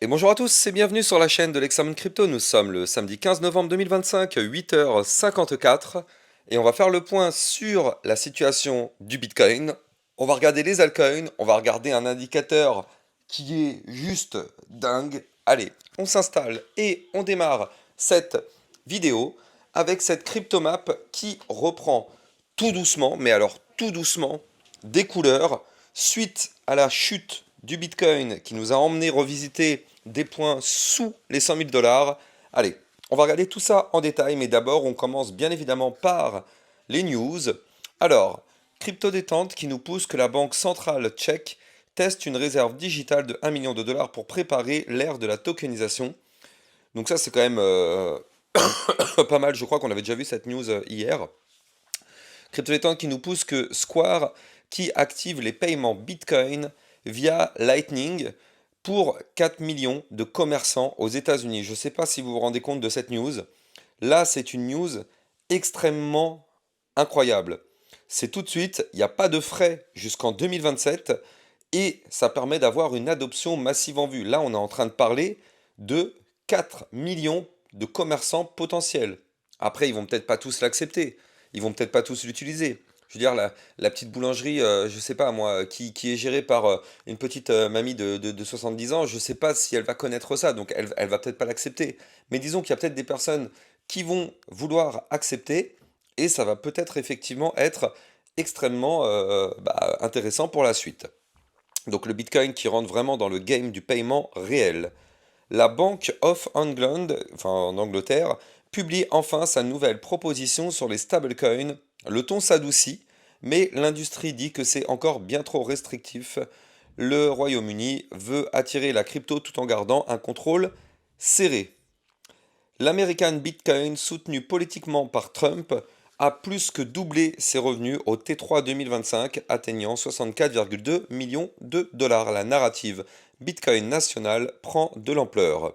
Et bonjour à tous et bienvenue sur la chaîne de l'Examen Crypto. Nous sommes le samedi 15 novembre 2025, 8h54, et on va faire le point sur la situation du Bitcoin. On va regarder les altcoins, on va regarder un indicateur qui est juste dingue. Allez, on s'installe et on démarre cette vidéo avec cette cryptomap qui reprend tout doucement, mais alors tout doucement, des couleurs suite à la chute du Bitcoin qui nous a emmené revisiter des points sous les 100 000 dollars. Allez, on va regarder tout ça en détail, mais d'abord on commence bien évidemment par les news. Alors, crypto détente qui nous pousse que la banque centrale tchèque teste une réserve digitale de 1 million de dollars pour préparer l'ère de la tokenisation. Donc ça c'est quand même pas mal, je crois qu'on avait déjà vu cette news hier. Crypto qui nous pousse que Square qui active les paiements Bitcoin via Lightning pour 4 millions de commerçants aux États-Unis. Je ne sais pas si vous vous rendez compte de cette news. Là, c'est une news extrêmement incroyable. C'est tout de suite, il n'y a pas de frais jusqu'en 2027 et ça permet d'avoir une adoption massive en vue. Là, on est en train de parler de 4 millions de commerçants potentiels. Après, ils vont peut-être pas tous l'accepter. Ils vont peut-être pas tous l'utiliser. Je veux dire, la petite boulangerie, je sais pas moi, qui est gérée par une petite mamie de 70 ans, je sais pas si elle va connaître ça, donc elle va peut-être pas l'accepter. Mais disons qu'il y a peut-être des personnes qui vont vouloir accepter, et ça va peut-être effectivement être extrêmement intéressant pour la suite. Donc le Bitcoin qui rentre vraiment dans le game du paiement réel. La Bank of England, enfin en Angleterre, publie enfin sa nouvelle proposition sur les stablecoins. Le ton s'adoucit, mais l'industrie dit que c'est encore bien trop restrictif. Le Royaume-Uni veut attirer la crypto tout en gardant un contrôle serré. L'American Bitcoin, soutenu politiquement par Trump, a plus que doublé ses revenus au T3 2025, atteignant 64,2 millions de dollars. La narrative Bitcoin nationale prend de l'ampleur.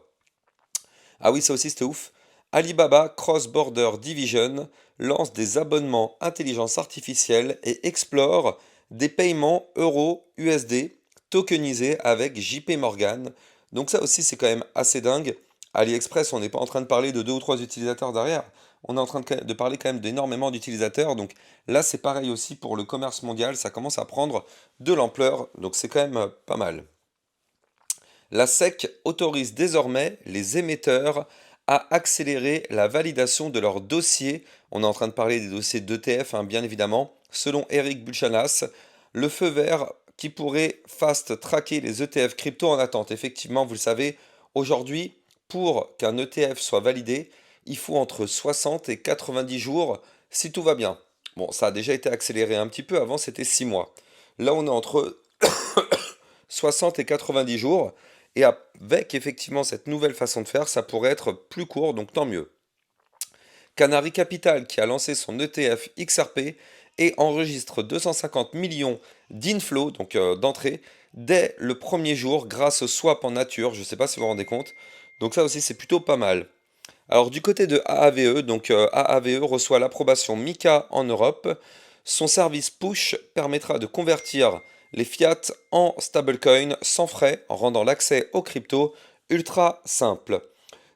Ah oui, ça aussi c'était ouf. Alibaba Cross Border Division lance des abonnements intelligence artificielle et explore des paiements euro-USD tokenisés avec JP Morgan. Donc ça aussi c'est quand même assez dingue. AliExpress, on n'est pas en train de parler de deux ou trois utilisateurs derrière. On est en train de parler quand même d'énormément d'utilisateurs. Donc là c'est pareil aussi pour le commerce mondial. Ça commence à prendre de l'ampleur. Donc c'est quand même pas mal. La SEC autorise désormais les émetteurs à accélérer la validation de leurs dossiers. On est en train de parler des dossiers d'ETF, hein, bien évidemment. Selon Eric Bulchanas, le feu vert qui pourrait fast-tracker les ETF crypto en attente. Effectivement, vous le savez, aujourd'hui, pour qu'un ETF soit validé, il faut entre 60 et 90 jours si tout va bien. Bon, ça a déjà été accéléré un petit peu, avant c'était 6 mois. Là, on est entre 60 et 90 jours. Et avec effectivement cette nouvelle façon de faire, ça pourrait être plus court, donc tant mieux. Canary Capital qui a lancé son ETF XRP et enregistre 250 millions d'inflows, donc d'entrées, dès le premier jour grâce au swap en nature. Je ne sais pas si vous vous rendez compte. Donc ça aussi c'est plutôt pas mal. Alors du côté de AAVE, donc AAVE reçoit l'approbation MiCA en Europe. Son service push permettra de convertir les fiat en stablecoin sans frais en rendant l'accès aux cryptos ultra simple.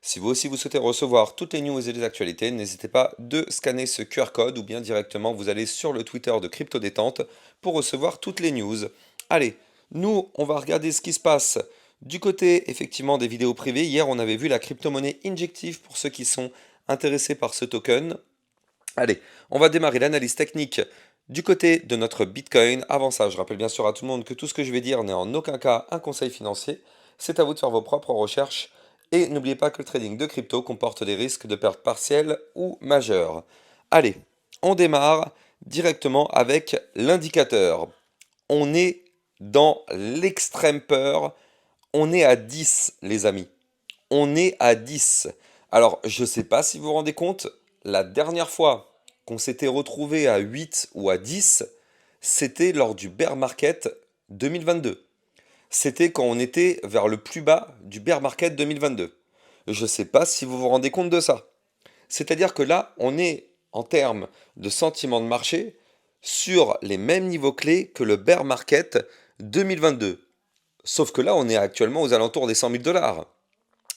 Si vous aussi vous souhaitez recevoir toutes les news et les actualités, n'hésitez pas de scanner ce QR code ou bien directement vous allez sur le Twitter de Crypto Détente pour recevoir toutes les news. Allez, nous on va regarder ce qui se passe du côté effectivement des vidéos privées. Hier on avait vu la crypto-monnaie injective pour ceux qui sont intéressés par ce token. Allez, on va démarrer l'analyse technique du côté de notre Bitcoin. Avant ça, je rappelle bien sûr à tout le monde que tout ce que je vais dire n'est en aucun cas un conseil financier. C'est à vous de faire vos propres recherches. Et n'oubliez pas que le trading de crypto comporte des risques de perte partielle ou majeure. Allez, on démarre directement avec l'indicateur. On est dans l'extrême peur. On est à 10, les amis. On est à 10. Alors, je ne sais pas si vous vous rendez compte, la dernière fois qu'on s'était retrouvé à 8 ou à 10, c'était lors du bear market 2022. C'était quand on était vers le plus bas du bear market 2022. Je ne sais pas si vous vous rendez compte de ça. C'est-à-dire que là, on est en termes de sentiment de marché sur les mêmes niveaux clés que le bear market 2022. Sauf que là, on est actuellement aux alentours des 100 000 dollars.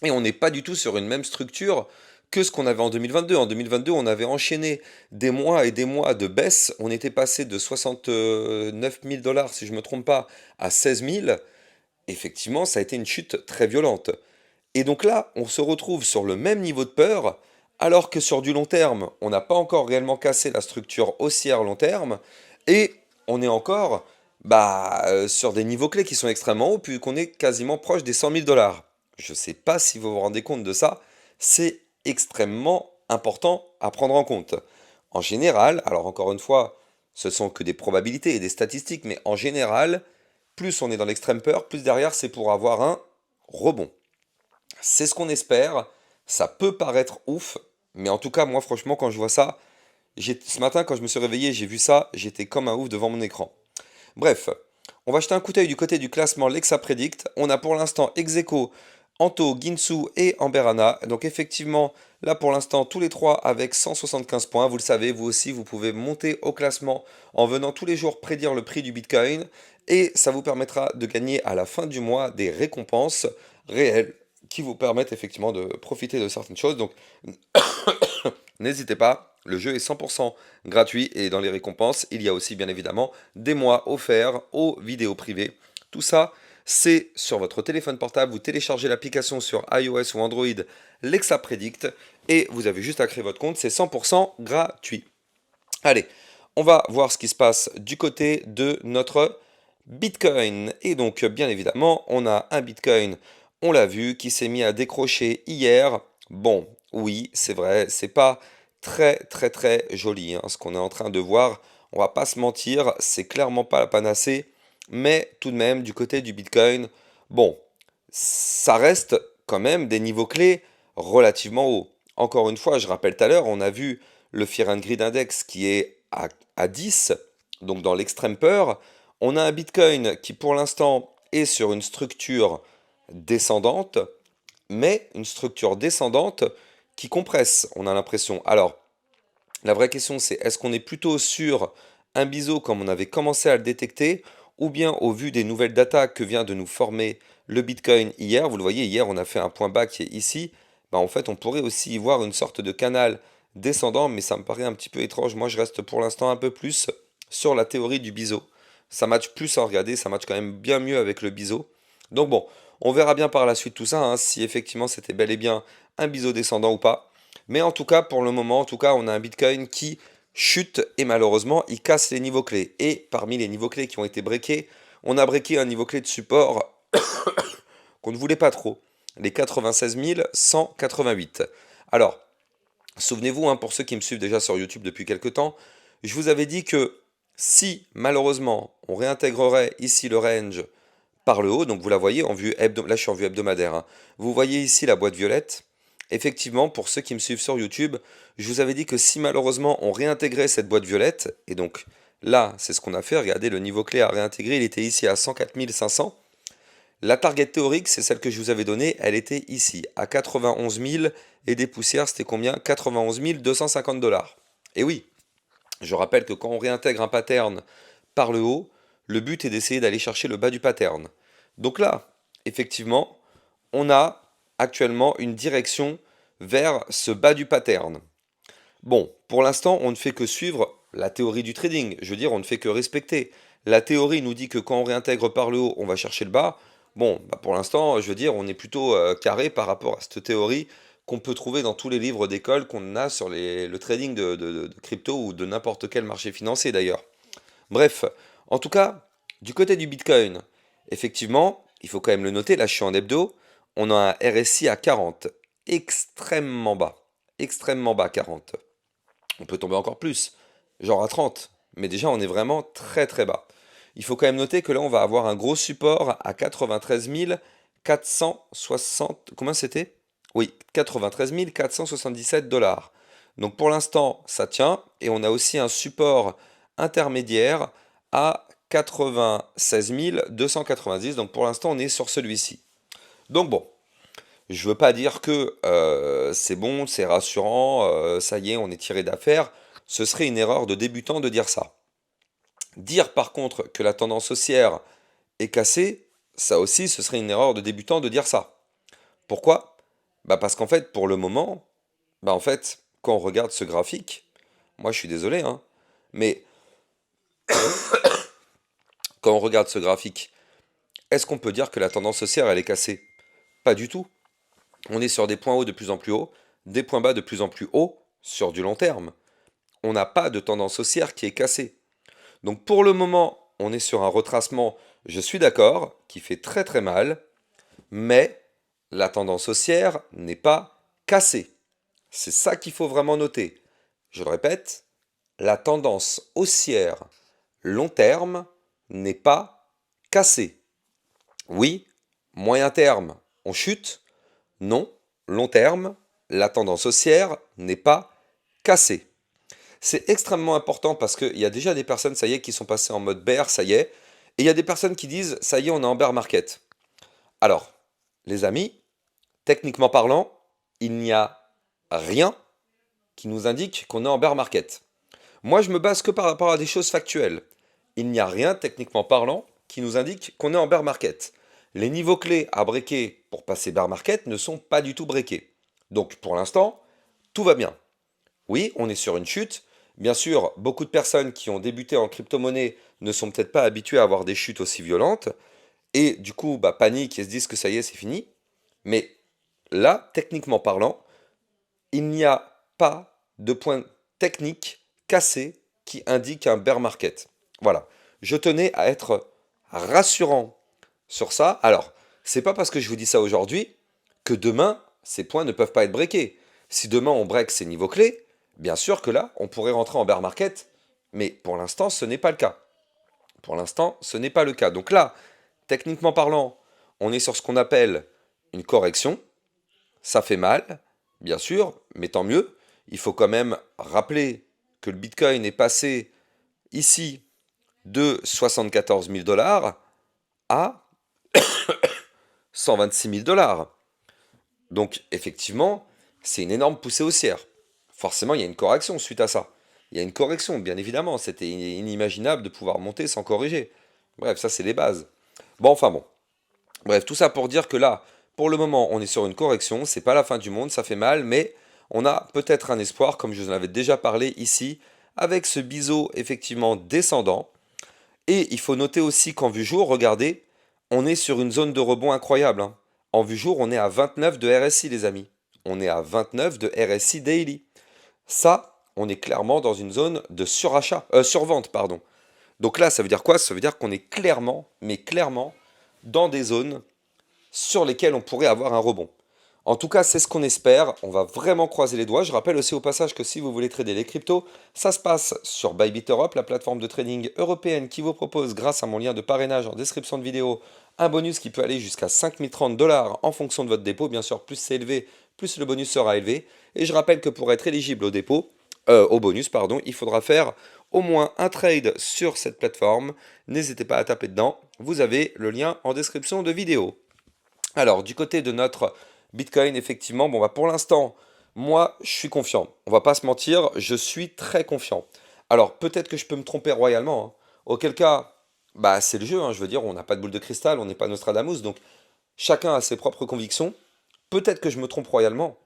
Et on n'est pas du tout sur une même structure que ce qu'on avait en 2022. En 2022, on avait enchaîné des mois et des mois de baisse. On était passé de 69 000 dollars, si je ne me trompe pas, à 16 000. Effectivement, ça a été une chute très violente. Et donc là, on se retrouve sur le même niveau de peur, alors que sur du long terme, on n'a pas encore réellement cassé la structure haussière long terme, et on est encore sur des niveaux clés qui sont extrêmement hauts, puisqu'on est quasiment proche des 100 000 dollars. Je ne sais pas si vous vous rendez compte de ça, c'est extrêmement important à prendre en compte. En général, alors encore une fois, ce sont que des probabilités et des statistiques, mais en général, plus on est dans l'extrême peur, plus derrière c'est pour avoir un rebond. C'est ce qu'on espère. Ça peut paraître ouf, mais en tout cas, moi, franchement, quand je vois ça, ce matin, quand je me suis réveillé, j'ai vu ça, j'étais comme un ouf devant mon écran. Bref, on va jeter un coup d'œil du côté du classement Lexa Predict. On a pour l'instant Execo, Anto, Ginsu et Amberana. Donc effectivement, là pour l'instant, tous les trois avec 175 points. Vous le savez, vous aussi, vous pouvez monter au classement en venant tous les jours prédire le prix du Bitcoin. Et ça vous permettra de gagner à la fin du mois des récompenses réelles qui vous permettent effectivement de profiter de certaines choses. Donc n'hésitez pas, le jeu est 100% gratuit et dans les récompenses, il y a aussi bien évidemment des mois offerts aux vidéos privées. Tout ça, c'est sur votre téléphone portable. Vous téléchargez l'application sur iOS ou Android, Lexa Predict, et vous avez juste à créer votre compte. C'est 100% gratuit. Allez, on va voir ce qui se passe du côté de notre Bitcoin. Et donc, bien évidemment, on a un Bitcoin, on l'a vu, qui s'est mis à décrocher hier. Bon, oui, c'est vrai, c'est pas très très très joli hein, ce qu'on est en train de voir. On va pas se mentir, c'est clairement pas la panacée, mais tout de même, du côté du Bitcoin, bon, ça reste quand même des niveaux clés relativement hauts. Encore une fois, je rappelle tout à l'heure, on a vu le Fear and Greed Index qui est à 10, donc dans l'extrême peur. On a un Bitcoin qui pour l'instant est sur une structure descendante, mais une structure descendante qui compresse, on a l'impression. Alors, la vraie question c'est est-ce qu'on est plutôt sur un biseau comme on avait commencé à le détecter, ou bien au vu des nouvelles datas que vient de nous former le Bitcoin hier, vous le voyez, hier on a fait un point bas qui est ici, bah en fait on pourrait aussi y voir une sorte de canal descendant, mais ça me paraît un petit peu étrange. Moi je reste pour l'instant un peu plus sur la théorie du biseau. Ça match plus à regarder, ça match quand même bien mieux avec le biseau. Donc bon, on verra bien par la suite tout ça, hein, si effectivement c'était bel et bien un biseau descendant ou pas. Mais en tout cas, pour le moment, en tout cas, on a un Bitcoin qui chute et malheureusement, il casse les niveaux clés. Et parmi les niveaux clés qui ont été breakés, on a breaké un niveau clé de support qu'on ne voulait pas trop, les 96 188. Alors, souvenez-vous, hein, pour ceux qui me suivent déjà sur YouTube depuis quelques temps, je vous avais dit que si malheureusement on réintégrerait ici le range par le haut, donc vous la voyez en vue hebdomadaire, là je suis en vue hebdomadaire, hein. Vous voyez ici la boîte violette. Effectivement, pour ceux qui me suivent sur YouTube, je vous avais dit que si malheureusement on réintégrait cette boîte violette, et donc là c'est ce qu'on a fait, regardez le niveau clé à réintégrer, il était ici à 104 500. La target théorique, c'est celle que je vous avais donnée, elle était ici, à 91 000 et des poussières, c'était combien? 91 250 dollars. Et oui, je rappelle que quand on réintègre un pattern par le haut, le but est d'essayer d'aller chercher le bas du pattern. Donc là, effectivement, on a actuellement une direction vers ce bas du pattern. Bon, pour l'instant, on ne fait que suivre la théorie du trading. Je veux dire, on ne fait que respecter. La théorie nous dit que quand on réintègre par le haut, on va chercher le bas. Bon, bah pour l'instant, je veux dire, on est plutôt carré par rapport à cette théorie qu'on peut trouver dans tous les livres d'école qu'on a sur le trading de crypto ou de n'importe quel marché financier d'ailleurs. Bref, en tout cas, du côté du Bitcoin, effectivement, il faut quand même le noter, là je suis en hebdo, on a un RSI à 40, extrêmement bas 40. On peut tomber encore plus, genre à 30, mais déjà on est vraiment très très bas. Il faut quand même noter que là on va avoir un gros support à 93 460, combien c'était? Oui, 93 477 dollars. Donc pour l'instant ça tient, et on a aussi un support intermédiaire à 96 290, donc pour l'instant on est sur celui-ci. Donc bon, je veux pas dire que c'est bon, c'est rassurant, ça y est, on est tiré d'affaire. Ce serait une erreur de débutant de dire ça. Dire par contre que la tendance haussière est cassée, ça aussi, ce serait une erreur de débutant de dire ça. Pourquoi? Bah parce qu'en fait, pour le moment, bah en fait, quand on regarde ce graphique, moi je suis désolé, hein, mais quand on regarde ce graphique, est-ce qu'on peut dire que la tendance haussière, elle est cassée? Pas du tout. On est sur des points hauts de plus en plus hauts, des points bas de plus en plus hauts sur du long terme. On n'a pas de tendance haussière qui est cassée. Donc pour le moment, on est sur un retracement, je suis d'accord, qui fait très très mal, mais la tendance haussière n'est pas cassée. C'est ça qu'il faut vraiment noter. Je le répète, la tendance haussière long terme n'est pas cassée. Oui, moyen terme, on chute. Non, long terme, la tendance haussière n'est pas cassée. C'est extrêmement important parce qu'il y a déjà des personnes, ça y est, qui sont passées en mode bear, ça y est. Et il y a des personnes qui disent, ça y est, on est en bear market. Alors, les amis, techniquement parlant, il n'y a rien qui nous indique qu'on est en bear market. Moi, je me base que par rapport à des choses factuelles. Il n'y a rien, techniquement parlant, qui nous indique qu'on est en bear market. Les niveaux clés à breaker pour passer bear market ne sont pas du tout breakés. Donc, pour l'instant, tout va bien. Oui, on est sur une chute. Bien sûr, beaucoup de personnes qui ont débuté en crypto-monnaie ne sont peut-être pas habituées à avoir des chutes aussi violentes. Et du coup, bah, paniquent et se disent que ça y est, c'est fini. Mais là, techniquement parlant, il n'y a pas de point technique cassé qui indique un bear market. Voilà. Je tenais à être rassurant sur ça. Alors, c'est pas parce que je vous dis ça aujourd'hui que demain, ces points ne peuvent pas être breakés. Si demain on break ces niveaux clés, bien sûr que là, on pourrait rentrer en bear market, mais pour l'instant, ce n'est pas le cas. Pour l'instant, ce n'est pas le cas. Donc là, techniquement parlant, on est sur ce qu'on appelle une correction. Ça fait mal, bien sûr, mais tant mieux. Il faut quand même rappeler que le Bitcoin est passé ici de 74 000 dollars à 126 000 dollars. Donc effectivement, c'est une énorme poussée haussière. Forcément, il y a une correction suite à ça. Il y a une correction, bien évidemment. C'était inimaginable de pouvoir monter sans corriger. Bref, ça c'est les bases. Bon, enfin bon. Bref, tout ça pour dire que là, pour le moment, on est sur une correction. C'est pas la fin du monde, ça fait mal, mais on a peut-être un espoir, comme je vous en avais déjà parlé ici, avec ce biseau effectivement descendant. Et il faut noter aussi qu'en vue jour, regardez, on est sur une zone de rebond incroyable, hein. En vue jour, on est à 29 de RSI, les amis. On est à 29 de RSI daily. Ça, on est clairement dans une zone de survente, pardon. Donc là, ça veut dire quoi? Ça veut dire qu'on est clairement, mais clairement, dans des zones sur lesquelles on pourrait avoir un rebond. En tout cas, c'est ce qu'on espère. On va vraiment croiser les doigts. Je rappelle aussi au passage que si vous voulez trader les cryptos, ça se passe sur Bybit Europe, la plateforme de trading européenne qui vous propose, grâce à mon lien de parrainage en description de vidéo, un bonus qui peut aller jusqu'à 5030 dollars en fonction de votre dépôt. Bien sûr, plus c'est élevé, plus le bonus sera élevé. Et je rappelle que pour être éligible au dépôt, au bonus, pardon, il faudra faire au moins un trade sur cette plateforme. N'hésitez pas à taper dedans. Vous avez le lien en description de vidéo. Alors, du côté de notre Bitcoin, effectivement, bon, bah, pour l'instant, moi, je suis confiant. On va pas se mentir, je suis très confiant. Alors, peut-être que je peux me tromper royalement, hein. Auquel cas, bah, c'est le jeu, hein. Je veux dire, on n'a pas de boule de cristal, on n'est pas Nostradamus, donc chacun a ses propres convictions. Peut-être que je me trompe royalement,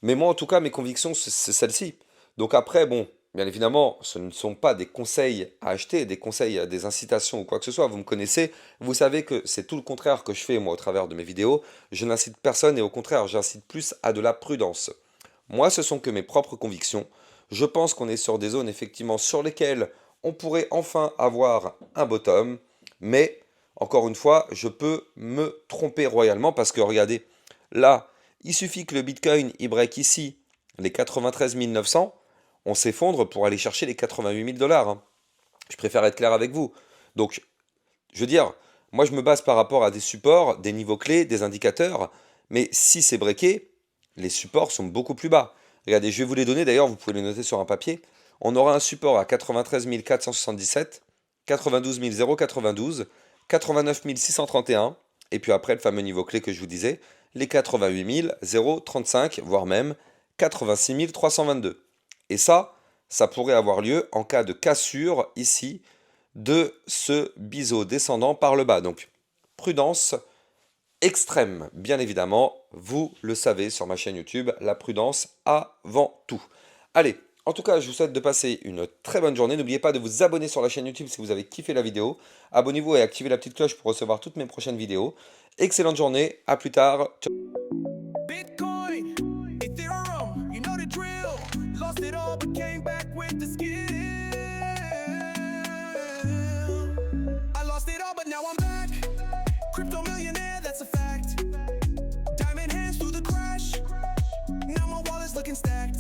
mais moi, en tout cas, mes convictions, c'est celle-ci. Donc après, bon, bien évidemment, ce ne sont pas des conseils à acheter, des conseils, des incitations ou quoi que ce soit. Vous me connaissez, vous savez que c'est tout le contraire que je fais, moi, au travers de mes vidéos. Je n'incite personne et au contraire, j'incite plus à de la prudence. Moi, ce sont que mes propres convictions. Je pense qu'on est sur des zones, effectivement, sur lesquelles on pourrait enfin avoir un bottom. Mais, encore une fois, je peux me tromper royalement parce que, regardez, là, il suffit que le Bitcoin y break ici les 93 900, on s'effondre pour aller chercher les 88 000 dollars, hein. Je préfère être clair avec vous. Donc, je veux dire, moi je me base par rapport à des supports, des niveaux clés, des indicateurs, mais si c'est breaké, les supports sont beaucoup plus bas. Regardez, je vais vous les donner, d'ailleurs, vous pouvez les noter sur un papier. On aura un support à 93 477, 92 092, 89 631, et puis après le fameux niveau clé que je vous disais, les 88 035, voire même 86 322. Et ça pourrait avoir lieu en cas de cassure ici de ce biseau descendant par le bas. Donc prudence extrême. Bien évidemment, vous le savez sur ma chaîne YouTube, la prudence avant tout. Allez, en tout cas, je vous souhaite de passer une très bonne journée. N'oubliez pas de vous abonner sur la chaîne YouTube si vous avez kiffé la vidéo. Abonnez-vous et activez la petite cloche pour recevoir toutes mes prochaines vidéos. Excellente journée, à plus tard. Ciao. Bitcoin, Ethereum, you know the drill. Lost it all but came back with the skill. I lost it all but now I'm back. Crypto millionaire, that's a fact. Diamond hands through the crash. Now my wallet's looking stacked.